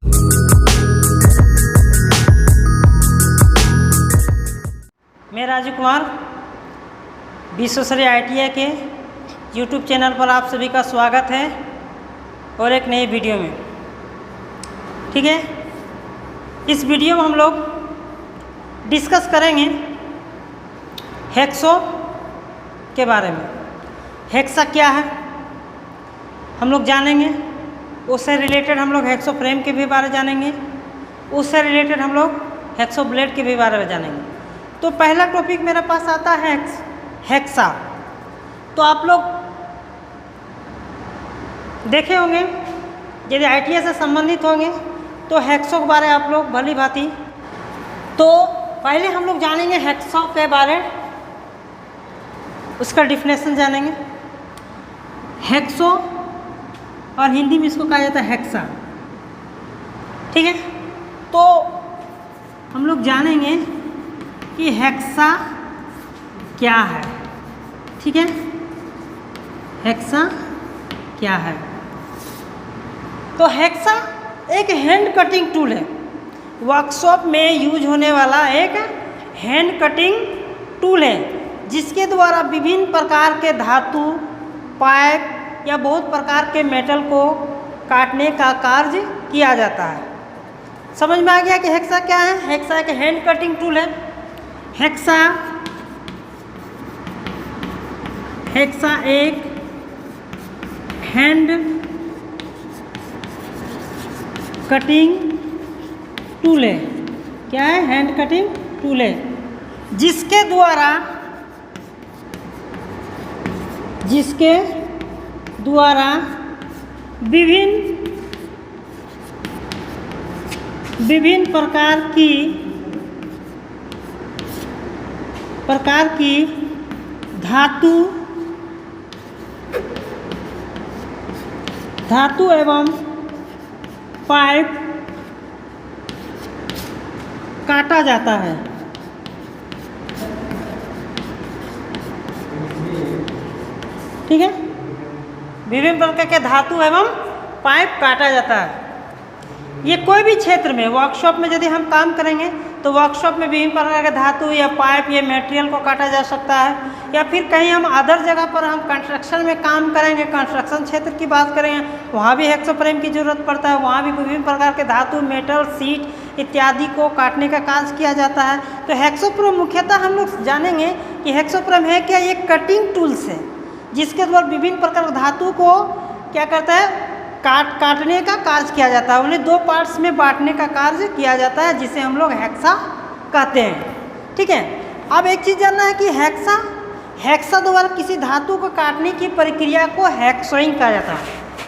मैं राजू कुमार विश्वस्तरीय ITI के YouTube चैनल पर आप सभी का स्वागत है और एक नई वीडियो में। ठीक है, इस वीडियो में हम लोग डिस्कस करेंगे हेक्सो के बारे में। हेक्सा क्या है हम लोग जानेंगे, उससे रिलेटेड हम लोग हेक्सो फ्रेम के भी बारे में जानेंगे, उससे रिलेटेड हम लोग हेक्सो ब्लेड के भी बारे में जानेंगे। तो पहला टॉपिक मेरे पास आता है हेक्सा। तो आप लोग देखे होंगे, यदि ITI से संबंधित होंगे तो हेक्सो के बारे आप लोग भली भांति। तो पहले हम लोग जानेंगे हेक्सो के बारे, उसका डिफिनेशन जानेंगे। हेक्सो और हिंदी में इसको कहा जाता है हेक्सा। ठीक है, तो हम लोग जानेंगे कि हेक्सा क्या है। ठीक है, हेक्सा क्या है। तो हेक्सा एक हैंड कटिंग टूल है, वर्कशॉप में यूज होने वाला एक हैंड कटिंग टूल है, जिसके द्वारा विभिन्न प्रकार के धातु, पाइप या बहुत प्रकार के मेटल को काटने का कार्य किया जाता है। समझ में आ गया कि हेक्सा क्या है। हेक्सा एक हैंड कटिंग टूल है। हेक्सा एक हैंड कटिंग टूल है। क्या है? हैंड कटिंग टूल है, जिसके द्वारा विभिन्न प्रकार की धातु एवं पाइप काटा जाता है। ठीक है, विभिन्न प्रकार के धातु एवं पाइप काटा जाता है। ये कोई भी क्षेत्र में, वर्कशॉप में यदि हम काम करेंगे तो वर्कशॉप में विभिन्न प्रकार के धातु या पाइप या मटेरियल को काटा जा सकता है, या फिर कहीं हम अदर जगह पर हम कंस्ट्रक्शन में काम करेंगे, कंस्ट्रक्शन क्षेत्र की बात करेंगे, वहाँ भी हेक्सो फ्रेम की जरूरत पड़ता है। वहाँ भी विभिन्न प्रकार के धातु, मेटल, सीट इत्यादि को काटने का कार्य किया जाता है। तो हेक्सो फ्रेम मुख्यतः हम लोग जानेंगे कि हेक्सो फ्रेम है क्या। ये कटिंग टूल्स है, जिसके द्वारा विभिन्न प्रकार के धातु को क्या करता है, काटने का कार्य किया जाता है। उन्हें दो पार्ट्स में बांटने का कार्य किया जाता है, जिसे हम लोग हेक्सा कहते हैं। ठीक है, अब एक चीज़ जानना है कि हेक्सा द्वारा किसी धातु को काटने की प्रक्रिया को हेक्सोइंग कहा जाता है।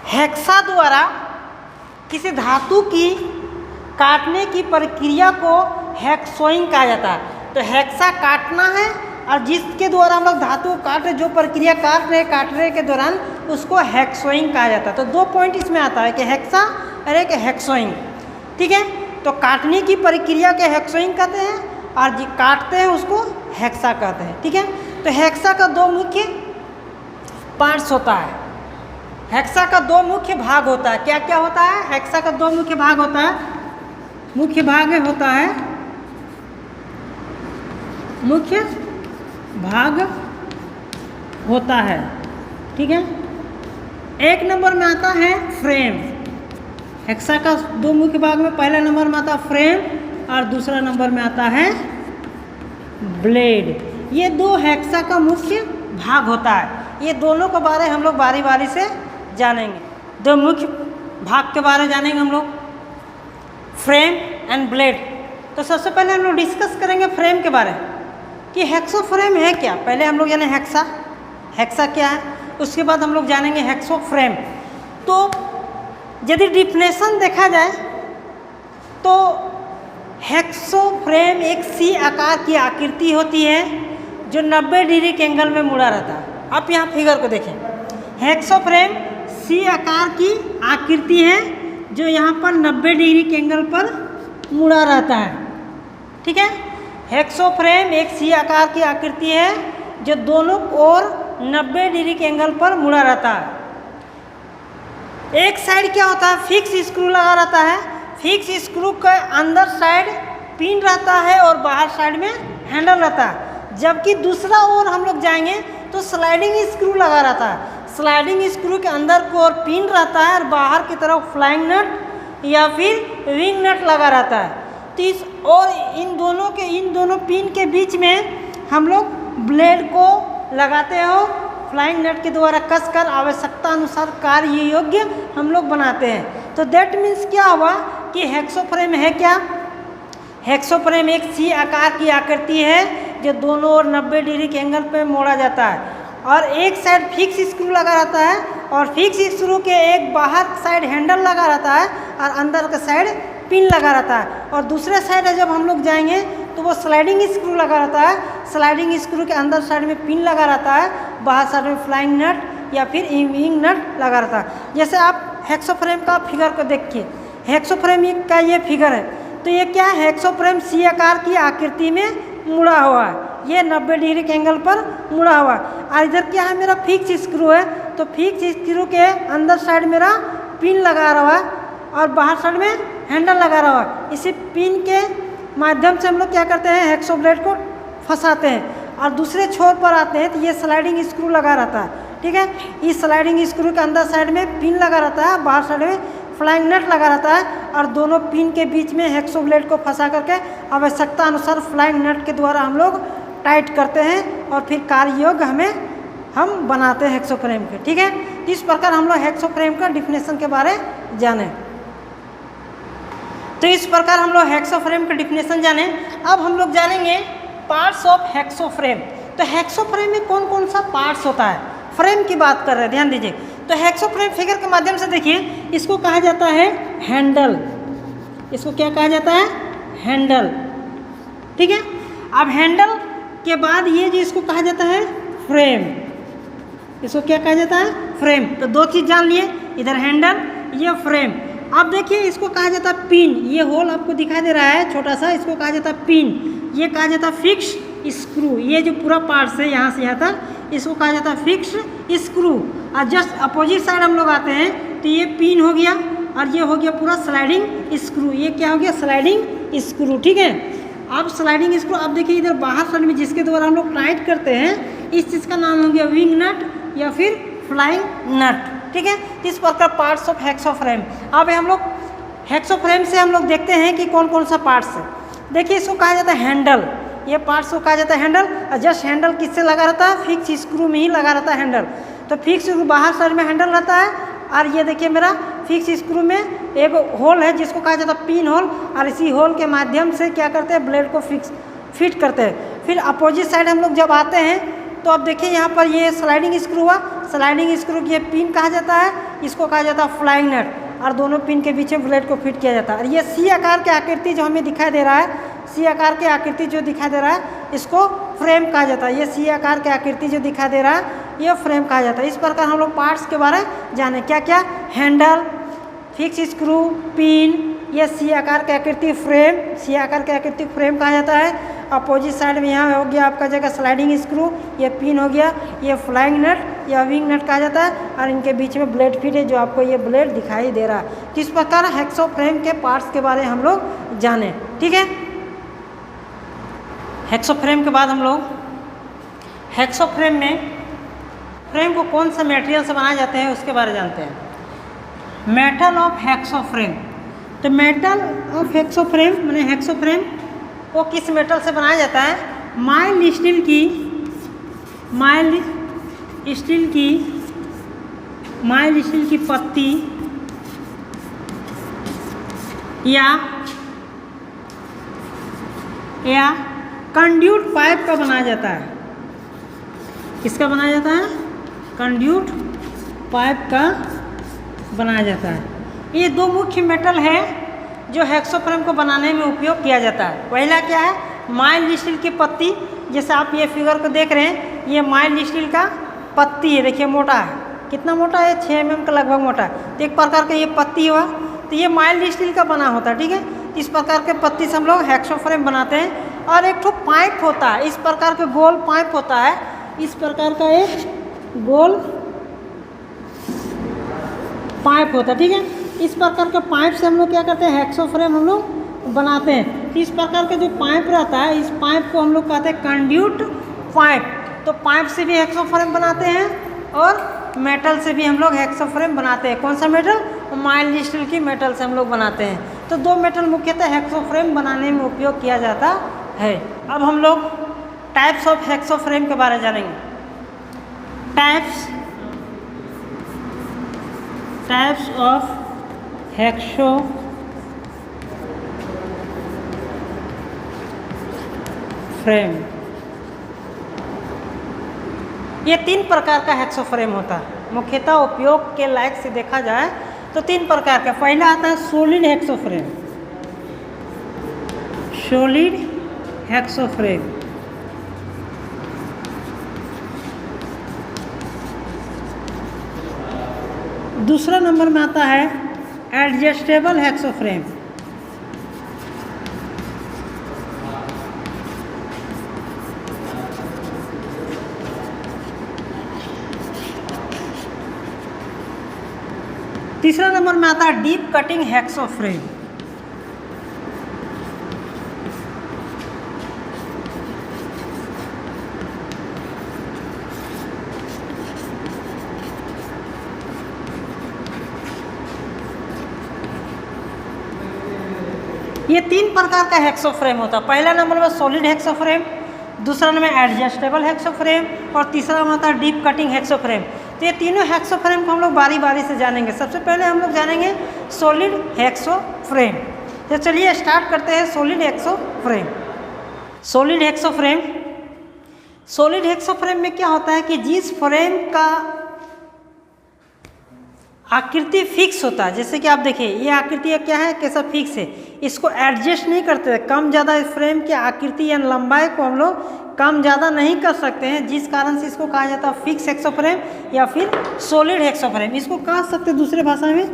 हेक्सा द्वारा किसी धातु की काटने की प्रक्रिया को हेक्सोइंग कहा जाता है। तो हेक्सा काटना है, और जिसके द्वारा हम लोग धातु को काट रहे, जो प्रक्रिया काट रहे के दौरान, उसको हेक्सोइंग कहा जाता है। तो दो पॉइंट इसमें आता है कि हेक्सा और एक हेक्सोइंग। ठीक है, तो काटने की प्रक्रिया के हेक्सोइंग कहते हैं, और जो काटते हैं उसको हेक्सा कहते हैं। ठीक है, तो हेक्सा का दो मुख्य पार्ट्स होता है। हेक्सा का दो मुख्य भाग होता है। क्या क्या होता है? हेक्सा का दो मुख्य भाग होता है। मुख्य भाग होता है। ठीक है, एक नंबर में आता है फ्रेम। हेक्सा का दो मुख्य भाग में पहला नंबर में आता है फ्रेम, और दूसरा नंबर में आता है ब्लेड। ये दो हेक्सा का मुख्य भाग होता है। ये दोनों के बारे हम लोग बारी बारी से जानेंगे। दो मुख्य भाग के बारे में जानेंगे हम लोग, फ्रेम एंड ब्लेड। तो सबसे पहले हम लोग डिस्कस करेंगे फ्रेम के बारे में कि हेक्सो फ्रेम है क्या। पहले हम लोग जाने हेक्सा क्या है, उसके बाद हम लोग जानेंगे हेक्सो फ्रेम। तो यदि डिफिनेशन देखा जाए तो हेक्सो फ्रेम एक सी आकार की आकृति होती है, जो 90 डिग्री के एंगल में मुड़ा रहता है। आप यहाँ फिगर को देखें, हेक्सो फ्रेम सी आकार की आकृति है, जो यहाँ पर 90 डिग्री के एंगल पर मुड़ा रहता है। ठीक है, हेक्सो फ्रेम एक सी आकार की आकृति है, जो दोनों ओर 90 डिग्री के एंगल पर मुड़ा रहता है। एक साइड क्या होता है, फिक्स स्क्रू लगा रहता है। फिक्स स्क्रू के अंदर साइड पिन रहता है और बाहर साइड में हैंडल रहता है, जबकि दूसरा ओर हम लोग जाएंगे तो स्लाइडिंग स्क्रू लगा रहता है। स्लाइडिंग स्क्रू के अंदर को और पिन रहता है और बाहर की तरफ फ्लाइंग नट या फिर रिंग नट लगा रहता है। तो इस और इन दोनों पिन के बीच में हम लोग ब्लेड को लगाते हो फ्लाइंग नट के द्वारा कसकर आवश्यकता अनुसार कार्य योग्य हम लोग बनाते हैं। तो दैट मीन्स क्या हुआ कि हेक्सोफ्रेम है क्या? हेक्सोफ्रेम एक सी आकार की आकृति है जो दोनों ओर 90 डिग्री के एंगल पे मोड़ा जाता है और एक साइड फिक्स स्क्रू लगा रहता है और फिक्स स्क्रू के एक बाहर साइड हैंडल लगा रहता है और अंदर के साइड पिन लगा रहता है। और दूसरे साइड जब हम लोग जाएंगे तो वो स्लाइडिंग स्क्रू लगा रहता है। स्लाइडिंग स्क्रू के अंदर साइड में पिन लगा रहता है, बाहर साइड में फ्लाइंग नट या फिर रिंग नट लगा रहता है। जैसे आप हेक्सोफ्रेम का फिगर को देखिए, हेक्सोफ्रेम का ये फिगर है तो ये क्या है? हेक्सोफ्रेम सी आकार की आकृति में मुड़ा हुआ है, ये 90 डिग्री के एंगल पर मुड़ा हुआ है। और इधर क्या है? मेरा फिक्स स्क्रू है, तो फिक्स स्क्रू के अंदर साइड मेरा पिन लगा रहा है और बाहर साइड में हैंडल लगा रहा है। इसी पिन के माध्यम से हम लोग क्या करते हैं? हेक्सो ब्लेड को फंसाते हैं और दूसरे छोर पर आते हैं तो ये स्लाइडिंग स्क्रू लगा रहता है, ठीक है। इस स्लाइडिंग स्क्रू के अंदर साइड में पिन लगा रहता है, बाहर साइड में फ्लाइंग नट लगा रहता है और दोनों पिन के बीच में हेक्सो ब्लेड को फंसा करके आवश्यकता अनुसार फ्लाइंग नट के द्वारा हम लोग टाइट करते हैं और फिर कार्य योग्य हम बनाते हैं हेक्सोफ्रेम के, ठीक है। इस प्रकार हम लोग हेक्सोफ्रेम का डिफिनेशन के बारे जाने। तो इस प्रकार हम लोग हेक्सोफ्रेम का डिफिनेशन जाने। अब हम लोग जानेंगे पार्ट्स ऑफ हेक्सोफ्रेम। तो हेक्सोफ्रेम में कौन कौन सा पार्ट्स होता है? फ्रेम की बात कर रहे हैं, ध्यान दीजिए। तो हेक्सोफ्रेम फिगर के माध्यम से देखिए, इसको कहा जाता है हैंडल। इसको क्या कहा जाता है? हैंडल, ठीक है। अब हैंडल के बाद ये जो इसको कहा जाता है फ्रेम। इसको क्या कहा जाता है? फ्रेम। तो दो चीज़ जान लिए, इधर हैंडल, ये फ्रेम। अब देखिए इसको कहा जाता है पिन। ये होल आपको दिखाई दे रहा है छोटा सा, इसको कहा जाता है पिन। ये कहा जाता है फिक्स स्क्रू। ये जो पूरा पार्ट है यहाँ से यहाँ तक, इसको कहा जाता है फिक्स स्क्रू। और जस्ट अपोजिट साइड हम लोग आते हैं तो ये पिन हो गया और ये हो गया पूरा स्लाइडिंग स्क्रू। ये क्या हो गया? स्लाइडिंग स्क्रू, ठीक है। अब स्लाइडिंग स्क्रू, अब देखिए इधर बाहर साइड में जिसके द्वारा हम लोग टाइट करते हैं, इस चीज़ का नाम हो गया विंग नट या फिर फ्लाइंग नट, ठीक है। इस प्रकार पार्ट्स ऑफ हेक्सोफ्रेम। अब हम लोग हेक्सोफ्रेम से हम लोग देखते हैं कि कौन कौन सा पार्ट्स है। देखिए इसको कहा जाता है हैंडल। ये पार्ट्स को कहा जाता है हैंडल। और जस्ट हैंडल किससे लगा रहता है? फिक्स स्क्रू में ही लगा रहता है हैंडल। तो फिक्स स्क्रू बाहर साइड में हैंडल रहता है और ये देखिए मेरा फिक्स स्क्रू में एक होल है जिसको कहा जाता है पिन होल, और इसी होल के माध्यम से क्या करते हैं? ब्लेड को फिट करते हैं। फिर अपोजिट साइड हम लोग जब आते हैं तो अब देखिए यहाँ पर ये स्लाइडिंग स्क्रू हुआ। स्लाइडिंग स्क्रू की ये पिन कहा जाता है, इसको कहा जाता है फ्लाइंग नट, और दोनों पिन के बीच में ब्लेड को फिट किया जाता है। और ये सी आकार की आकृति जो हमें दिखाई दे रहा है, सी आकार की आकृति जो दिखाई दे रहा है, इसको फ्रेम कहा जाता है। ये सी आकार की आकृति जो दिखाई दे रहा है, ये फ्रेम कहा जाता है। इस प्रकार हम लोग पार्ट्स के बारे में जाने। क्या क्या? हैंडल, फिक्स स्क्रू, पिन, ये सी आकार की आकृति फ्रेम, सी आकार की आकृति फ्रेम कहा जाता है। अपोजिट साइड में यहाँ हो गया आपका जगह स्लाइडिंग स्क्रू, ये पिन हो गया, ये फ्लाइंग नट या विंग नट कहा जाता है, और इनके बीच में ब्लेड फिट है जो आपको ये ब्लेड दिखाई दे रहा है। किस प्रकार हेक्सोफ्रेम के पार्ट्स के बारे में हम लोग जाने, ठीक है। हेक्सोफ्रेम के बाद हम लोग हेक्सोफ्रेम में फ्रेम को कौन सा मटेरियल से बनाए जाते हैं उसके बारे में जानते हैं। मेटल ऑफ हेक्सोफ्रेम। तो मेटल ऑफ हेक्सोफ्रेम माने हेक्सोफ्रेम वो किस मेटल से बनाया जाता है? माइल्ड स्टील की पत्ती या कंड्यूट पाइप का बनाया जाता है। किसका बनाया जाता है? कंड्यूट पाइप का बनाया जाता है। ये दो मुख्य मेटल है जो हेक्सोफ्रेम को बनाने में उपयोग किया जाता है। पहला क्या है? माइल्ड स्टील की पत्ती। जैसे आप ये फिगर को देख रहे हैं, ये माइल्ड स्टील का पत्ती है, देखिए मोटा है, कितना मोटा है? 6 mm का लगभग मोटा है। तो एक प्रकार का ये पत्ती हुआ, तो ये माइल्ड स्टील का बना होता है, ठीक है। इस प्रकार के पत्ती से हम लोग हेक्सोफ्रेम बनाते हैं। और एक ठो पाइप होता है, इस प्रकार के गोल पाइप होता है, इस प्रकार का एक गोल पाइप होता है, ठीक है। इस प्रकार के पाइप से हम लोग क्या करते हैं, हेक्सो फ्रेम हम लोग बनाते हैं। इस प्रकार के जो पाइप रहता है, इस पाइप को हम लोग कहते हैं कंड्यूट पाइप। तो पाइप से भी हेक्सो फ्रेम बनाते हैं और मेटल से भी हम लोग हेक्सो फ्रेम बनाते हैं। कौन सा मेटल? माइल्ड स्टील की मेटल से हम लोग बनाते हैं। तो दो मेटल मुख्यतः हेक्सो फ्रेम बनाने में उपयोग किया जाता है। अब हम लोग टाइप्स ऑफ हेक्सो फ्रेम के बारे में जानेंगे। Types of hexo frame. ये 3 प्रकार का हेक्सो फ्रेम होता है। मुख्यतः उपयोग के लायक से देखा जाए तो 3 प्रकार का। पहला आता है solid hexo frame. Solid hexo frame. दूसरा नंबर में आता है एडजस्टेबल हेक्सो फ्रेम। तीसरा नंबर में आता है डीप कटिंग हेक्सो फ्रेम। ये 3 प्रकार का हेक्सो फ्रेम होता है। पहला नंबर में सॉलिड हेक्सो फ्रेम, दूसरा नंबर में एडजस्टेबल हेक्सो फ्रेम और तीसरा नंबर आता है डीप कटिंग हेक्सो फ्रेम। तो ये तीनों हेक्सो फ्रेम को हम लोग बारी बारी से जानेंगे। सबसे पहले हम लोग जानेंगे सॉलिड हेक्सो फ्रेम। तो चलिए स्टार्ट करते हैं solid hexo frame. Solid hexo frame, solid hexo frame में क्या होता है कि जिस फ्रेम का आकृति फिक्स होता है, जैसे कि आप देखिए ये आकृति क्या है, कैसा फिक्स है, इसको एडजस्ट नहीं करते। कम ज़्यादा इस फ्रेम की आकृति या लंबाई को हम लोग कम ज़्यादा नहीं कर सकते हैं, जिस कारण से इसको कहा जाता है फिक्स हेक्सो फ्रेम या फिर सॉलिड हेक्सो फ्रेम। इसको कह सकते हैं दूसरे भाषा में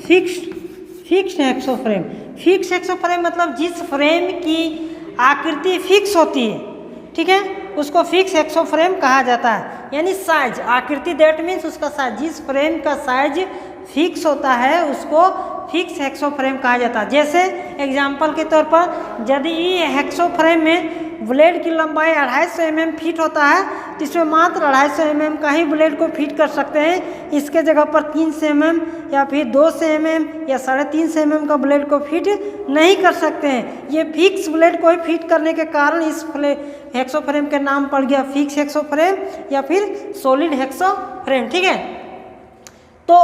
fixed hexo frame. Fix hexo frame मतलब जिस फ्रेम की आकृति फिक्स होती है, ठीक है, उसको फिक्स हेक्सो फ्रेम कहा जाता है। यानी साइज, आकृति दैट मीन्स उसका साइज, जिस फ्रेम का साइज फिक्स होता है उसको फिक्स हेक्सो फ्रेम कहा जाता है। जैसे एग्जांपल के तौर पर यदि ये हेक्सो फ्रेम में ब्लेड की लंबाई 250 mm फिट होता है तो इसमें मात्र 250 mm का ही ब्लेड को फिट कर सकते हैं। इसके जगह पर 300 mm या फिर 200 mm या 350 mm का ब्लेड को फिट नहीं कर सकते हैं। ये फिक्स ब्लेड को ही फिट करने के कारण इस हेक्सो फ्रेम के नाम पड़ गया फिक्स हेक्सो फ्रेम या फिर सॉलिड हेक्सो फ्रेम, ठीक है। तो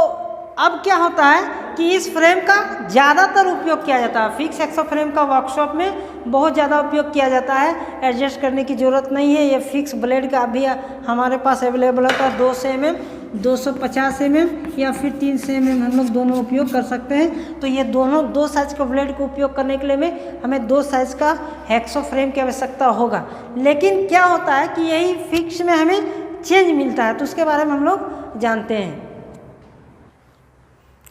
अब क्या होता है कि इस फ्रेम का ज़्यादातर उपयोग किया जाता है। फिक्स हेक्सो फ्रेम का वर्कशॉप में बहुत ज़्यादा उपयोग किया जाता है। एडजस्ट करने की ज़रूरत नहीं है। ये फिक्स ब्लेड का अभी हमारे पास अवेलेबल होता है 200 mm, 250 mm या फिर 300 mm हम लोग दोनों उपयोग कर सकते हैं। तो ये दोनों 2 साइज़ के ब्लेड को उपयोग करने के लिए में हमें 2 साइज़ का हेक्सो फ्रेम की आवश्यकता होगा। लेकिन क्या होता है कि यही फिक्स में हमें चेंज मिलता है, तो उसके बारे में हम लोग जानते हैं।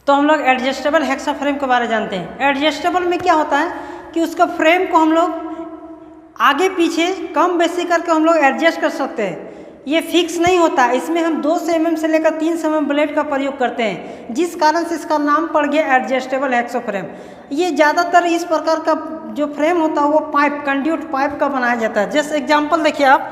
तो हम लोग एडजस्टेबल हेक्सो फ्रेम के बारे में जानते हैं। एडजस्टेबल में क्या होता है कि उसका फ्रेम को हम लोग आगे पीछे कम बेसी करके हम लोग एडजस्ट कर सकते हैं। ये फिक्स नहीं होता, इसमें हम 200 mm से लेकर 300 mm ब्लेड का प्रयोग करते हैं, जिस कारण से इसका नाम पड़ गया एडजस्टेबल हेक्सो फ्रेम। ये ज़्यादातर इस प्रकार का जो फ्रेम होता है वो पाइप, कंड्यूट पाइप का बनाया जाता है। जैसे एग्जाम्पल देखिए आप,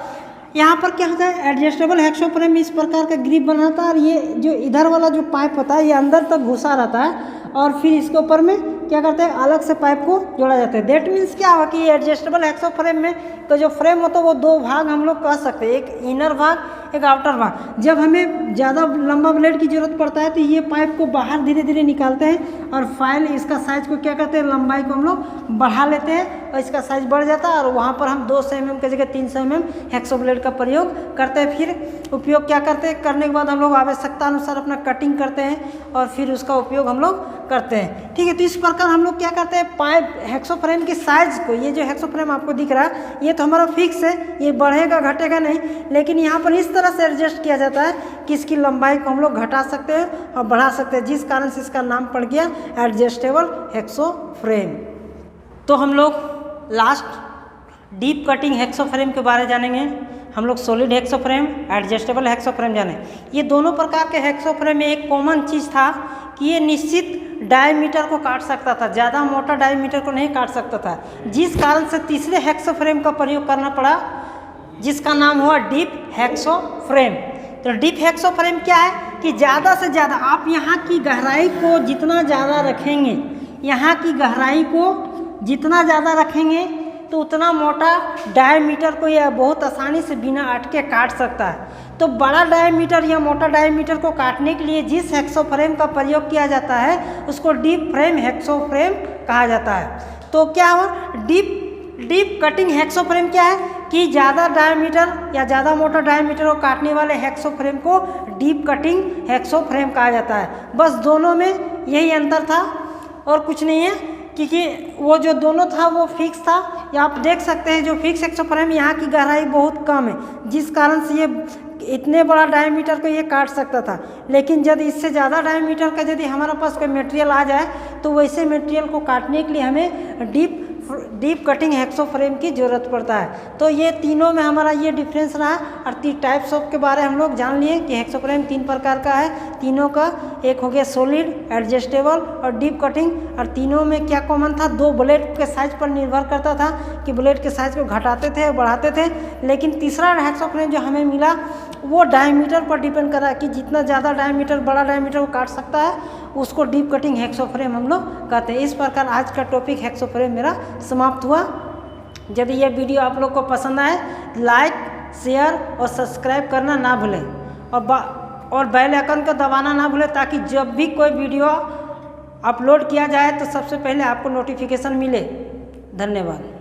यहाँ पर क्या होता है एडजस्टेबल हेक्सो फ्रेम में इस प्रकार का ग्रिप बनाता है और ये जो इधर वाला जो पाइप होता है ये अंदर तक घुसा रहता है और फिर इसके ऊपर में क्या करते हैं अलग से पाइप को जोड़ा जाता है। दैट मीन्स क्या होगा कि एडजस्टेबल हेक्सो फ्रेम में तो जो फ्रेम होता है वो 2 भाग हम लोग कह सकते हैं, एक इनर भाग एक आउटर भाग। जब हमें ज़्यादा लंबा ब्लेड की जरूरत पड़ता है तो ये पाइप को बाहर धीरे धीरे निकालते हैं और फाइल इसका साइज को क्या करते हैं लंबाई को हम लोग बढ़ा लेते हैं और इसका साइज बढ़ जाता है और वहाँ पर हम 200 mm की जगह 300 mm हेक्सो ब्लेड का प्रयोग करते हैं। फिर उपयोग क्या करते हैं, करने के बाद हम लोग आवश्यकता अनुसार अपना कटिंग करते हैं और फिर उसका उपयोग हम लोग करते हैं, ठीक है। तो इस प्रकार हम लोग क्या करते हैं पाइप हेक्सो फ्रेम की साइज को, ये जो हेक्सो फ्रेम आपको दिख रहा है ये तो हमारा फिक्स है, ये बढ़ेगा घटेगा नहीं, लेकिन यहाँ पर इस तरह से एडजस्ट किया जाता है कि इसकी लंबाई को हम लोग घटा सकते हैं और बढ़ा सकते हैं, जिस कारण से इसका नाम पड़ गया एडजस्टेबल हेक्सो फ्रेम। तो हम लोग last deep cutting hexo frame के बारे में जानेंगे। हम लोग solid hexo frame, adjustable hexo frame जाने। ये दोनों प्रकार के हेक्सो फ्रेम में एक कॉमन चीज़ था कि ये निश्चित डायमीटर को काट सकता था, ज़्यादा मोटा डायमीटर को नहीं काट सकता था, जिस कारण से तीसरे हेक्सोफ्रेम का प्रयोग करना पड़ा, जिसका नाम हुआ डीप हेक्सोफ्रेम। तो डीप हेक्सोफ्रेम क्या है कि ज़्यादा से ज़्यादा आप यहाँ की गहराई को जितना ज़्यादा रखेंगे, यहाँ की गहराई को जितना ज़्यादा रखेंगे तो उतना मोटा डायमीटर को यह बहुत आसानी से बिना अटके काट सकता है। तो बड़ा डायमीटर या मोटा डायमीटर को काटने के लिए जिस हेक्सोफ्रेम का प्रयोग किया जाता है उसको डीप फ्रेम हेक्सोफ्रेम कहा जाता है। तो क्या हुआ, डीप कटिंग हेक्सोफ्रेम क्या है कि ज़्यादा डायमीटर या ज़्यादा मोटा डायमीटर को काटने वाले हेक्सोफ्रेम को डीप कटिंग हेक्सोफ्रेम कहा जाता है। बस दोनों में यही अंतर था और कुछ नहीं है, क्योंकि वो जो दोनों था वो फिक्स था। या आप देख सकते हैं जो फिक्स हेक्सोफ्रेम यहाँ की गहराई बहुत कम है, जिस कारण से ये इतने बड़ा डायमीटर को ये काट सकता था। लेकिन जब इससे ज़्यादा डायमीटर का यदि हमारे पास कोई मटेरियल आ जाए तो वैसे मटेरियल को काटने के लिए हमें डीप कटिंग हेक्सोफ्रेम की ज़रूरत पड़ता है। तो ये तीनों में हमारा ये डिफरेंस रहा। और 3 टाइप्स ऑफ के बारे हम लोग जान लिए कि हेक्सोफ्रेम 3 प्रकार का है, तीनों का एक हो गया सॉलिड, एडजस्टेबल और डीप कटिंग। और तीनों में क्या कॉमन था, 2 ब्लेड के साइज पर निर्भर करता था कि ब्लेड के साइज को घटाते थे और बढ़ाते थे। लेकिन तीसरा हेक्सोफ्रेम जो हमें मिला वो डायमीटर पर डिपेंड कर रहा है कि जितना ज़्यादा डायमीटर, बड़ा डायमीटर को काट सकता है उसको डीप कटिंग हेक्सोफ्रेम हम लोग कहते हैं। इस प्रकार आज का टॉपिक हेक्सोफ्रेम मेरा समाप्त हुआ। यदि यह वीडियो आप लोग को पसंद आए लाइक, शेयर और सब्सक्राइब करना ना भूलें और बेल आइकन को दबाना ना भूलें, ताकि जब भी कोई वीडियो अपलोड किया जाए तो सबसे पहले आपको नोटिफिकेशन मिले। धन्यवाद।